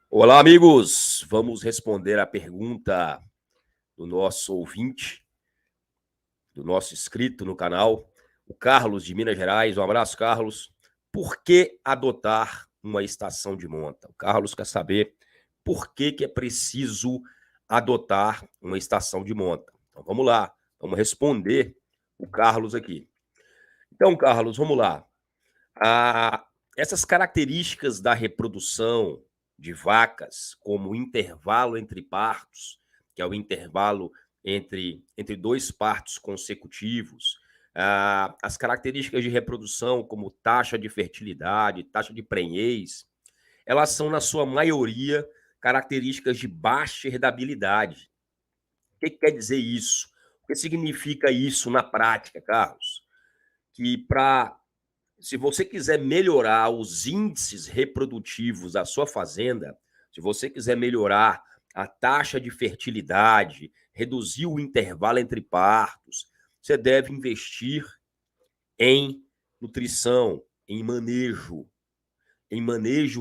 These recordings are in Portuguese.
Olá, amigos! Vamos responder a pergunta do nosso ouvinte, do nosso inscrito no canal, o Carlos de Minas Gerais. Um abraço, Carlos. Por que adotar uma estação de monta? O Carlos quer saber por que é preciso adotar uma estação de monta. Então, vamos lá, vamos responder o Carlos aqui. Então, Carlos, vamos lá. Essas características da reprodução de vacas, como o intervalo entre partos, que é o intervalo entre dois partos consecutivos, as características de reprodução, como taxa de fertilidade, taxa de prenhez, elas são, na sua maioria, características de baixa herdabilidade. O que quer dizer isso? O que significa isso na prática, Carlos? Que se você quiser melhorar os índices reprodutivos da sua fazenda, se você quiser melhorar a taxa de fertilidade, reduzir o intervalo entre partos, você deve investir em nutrição, em manejo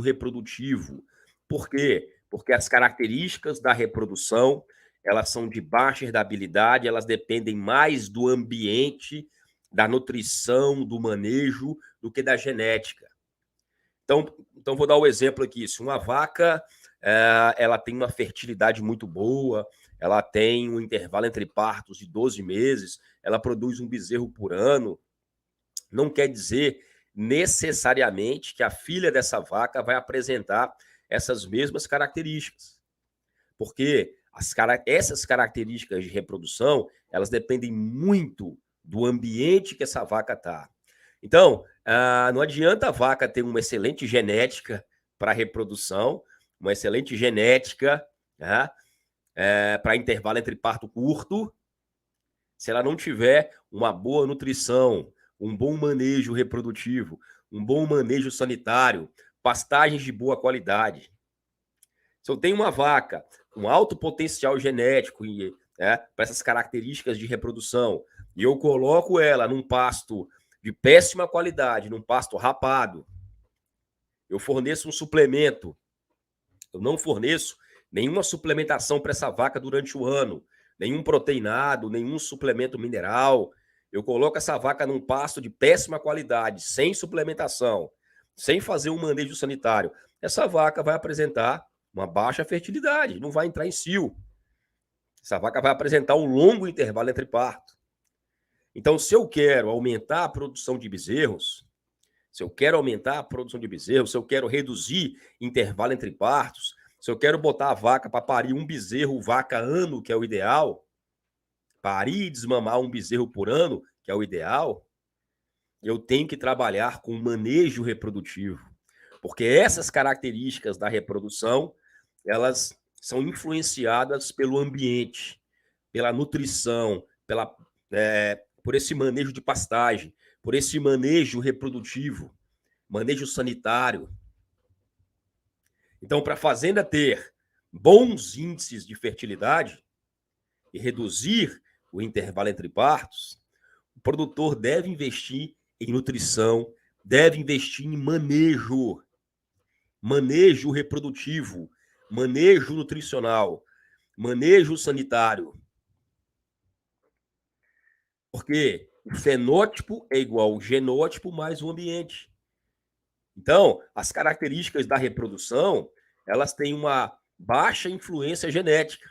reprodutivo. Por quê? Porque as características da reprodução, elas são de baixa herdabilidade, elas dependem mais do ambiente, da nutrição, do manejo, do que da genética. Então vou dar um exemplo aqui. Se uma vaca ela tem uma fertilidade muito boa, ela tem um intervalo entre partos de 12 meses, ela produz um bezerro por ano, não quer dizer necessariamente que a filha dessa vaca vai apresentar essas mesmas características. Porque essas características de reprodução, elas dependem muito do ambiente que essa vaca está. Então, não adianta a vaca ter uma excelente genética para reprodução, uma excelente genética para intervalo entre parto curto, se ela não tiver uma boa nutrição, um bom manejo reprodutivo, um bom manejo sanitário, pastagens de boa qualidade. Se eu tenho uma vaca com alto potencial genético para essas características de reprodução, e eu coloco ela num pasto de péssima qualidade, num pasto rapado, eu forneço um suplemento, eu não forneço nenhuma suplementação para essa vaca durante o ano, nenhum proteinado, nenhum suplemento mineral, eu coloco essa vaca num pasto de péssima qualidade, sem suplementação, sem fazer um manejo sanitário, essa vaca vai apresentar uma baixa fertilidade, não vai entrar em cio. Essa vaca vai apresentar um longo intervalo entre parto. Então, se eu quero aumentar a produção de bezerros, se eu quero reduzir intervalo entre partos, se eu quero botar a vaca para parir um bezerro vaca ano, que é o ideal, parir e desmamar um bezerro por ano, que é o ideal, eu tenho que trabalhar com manejo reprodutivo. Porque essas características da reprodução, elas são influenciadas pelo ambiente, pela nutrição, por esse manejo de pastagem, por esse manejo reprodutivo, manejo sanitário. Então, para a fazenda ter bons índices de fertilidade e reduzir o intervalo entre partos, o produtor deve investir em nutrição, deve investir em manejo reprodutivo, manejo nutricional, manejo sanitário. Porque o fenótipo é igual ao genótipo mais o ambiente. Então, as características da reprodução, elas têm uma baixa influência genética.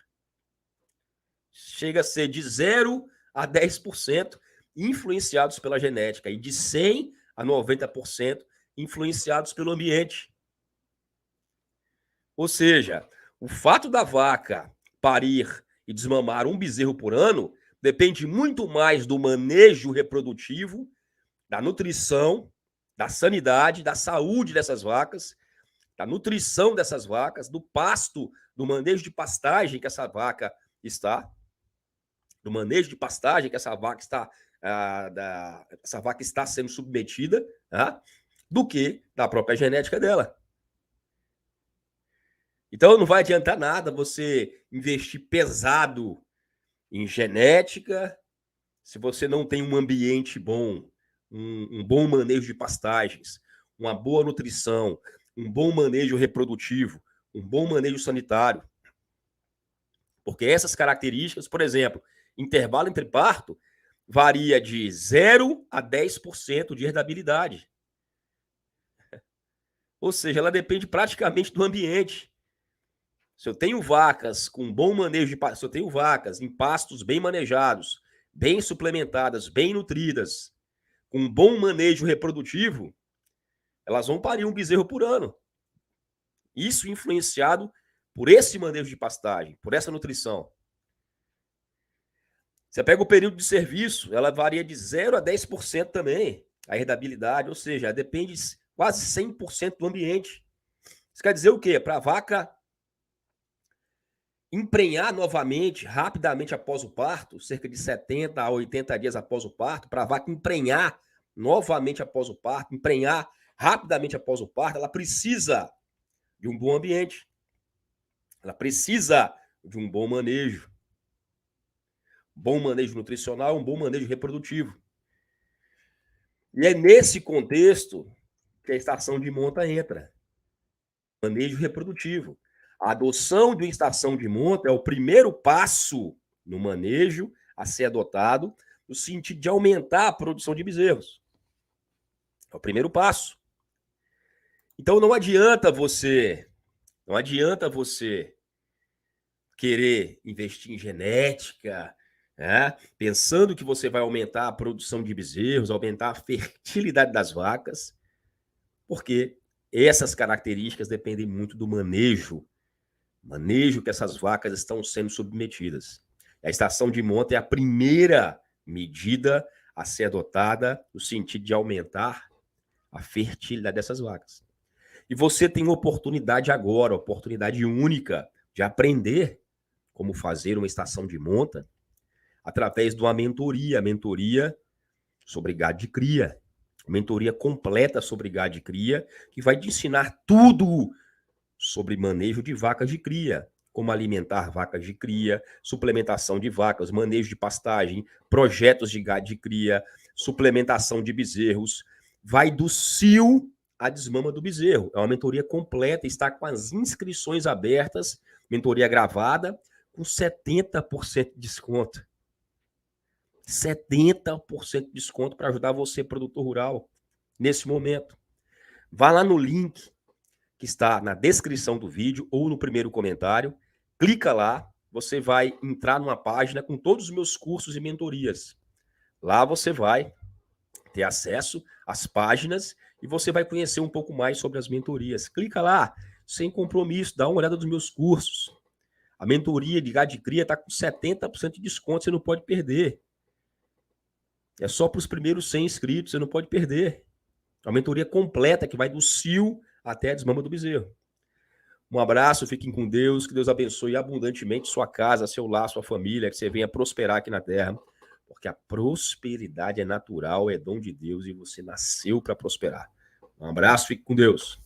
Chega a ser de 0 a 10% influenciados pela genética e de 100 a 90% influenciados pelo ambiente. Ou seja, o fato da vaca parir e desmamar um bezerro por ano depende muito mais do manejo reprodutivo, da nutrição, da sanidade, da saúde dessas vacas, da nutrição dessas vacas, do pasto, do manejo de pastagem que essa vaca está, do manejo de pastagem que essa vaca está sendo submetida, do que da própria genética dela. Então não vai adiantar nada você investir pesado em genética se você não tem um ambiente bom, um bom manejo de pastagens, uma boa nutrição, um bom manejo reprodutivo, um bom manejo sanitário. Porque essas características, por exemplo, intervalo entre parto varia de 0 a 10% de herdabilidade. Ou seja, ela depende praticamente do ambiente. Se eu tenho vacas com bom manejo de se eu tenho vacas em pastos bem manejados, bem suplementadas, bem nutridas, com bom manejo reprodutivo, elas vão parir um bezerro por ano. Isso influenciado por esse manejo de pastagem, por essa nutrição. Você pega o período de serviço, ela varia de 0 a 10% também, a herdabilidade, ou seja, depende quase 100% do ambiente. Isso quer dizer o quê? Para a vaca emprenhar novamente, rapidamente após o parto, cerca de 70 a 80 dias após o parto, para a vaca emprenhar novamente após o parto, emprenhar rapidamente após o parto, ela precisa de um bom ambiente. Ela precisa de um bom manejo. Bom manejo nutricional, um bom manejo reprodutivo. E é nesse contexto que a estação de monta entra. Manejo reprodutivo. A adoção de uma estação de monta é o primeiro passo no manejo a ser adotado no sentido de aumentar a produção de bezerros. É o primeiro passo. Então não adianta você querer investir em genética, pensando que você vai aumentar a produção de bezerros, aumentar a fertilidade das vacas, porque essas características dependem muito do manejo que essas vacas estão sendo submetidas. A estação de monta é a primeira medida a ser adotada no sentido de aumentar a fertilidade dessas vacas. E você tem oportunidade agora, oportunidade única de aprender como fazer uma estação de monta através de uma mentoria sobre gado de cria, mentoria completa sobre gado de cria, que vai te ensinar tudo sobre manejo de vacas de cria, como alimentar vacas de cria, suplementação de vacas, manejo de pastagem, projetos de gado de cria, suplementação de bezerros, vai do cio à desmama do bezerro. É uma mentoria completa, está com as inscrições abertas, mentoria gravada, com 70% de desconto. 70% de desconto para ajudar você, produtor rural, nesse momento. Vá lá no link que está na descrição do vídeo ou no primeiro comentário, clica lá, você vai entrar numa página com todos os meus cursos e mentorias. Lá você vai ter acesso às páginas e você vai conhecer um pouco mais sobre as mentorias. Clica lá, sem compromisso, dá uma olhada nos meus cursos. A mentoria de gado de cria está com 70% de desconto, você não pode perder. É só para os primeiros 100 inscritos, você não pode perder. É uma mentoria completa que vai do cio até a desmama do bezerro. Um abraço, fiquem com Deus, que Deus abençoe abundantemente sua casa, seu lar, sua família, que você venha prosperar aqui na terra, porque a prosperidade é natural, é dom de Deus e você nasceu para prosperar. Um abraço, fique com Deus.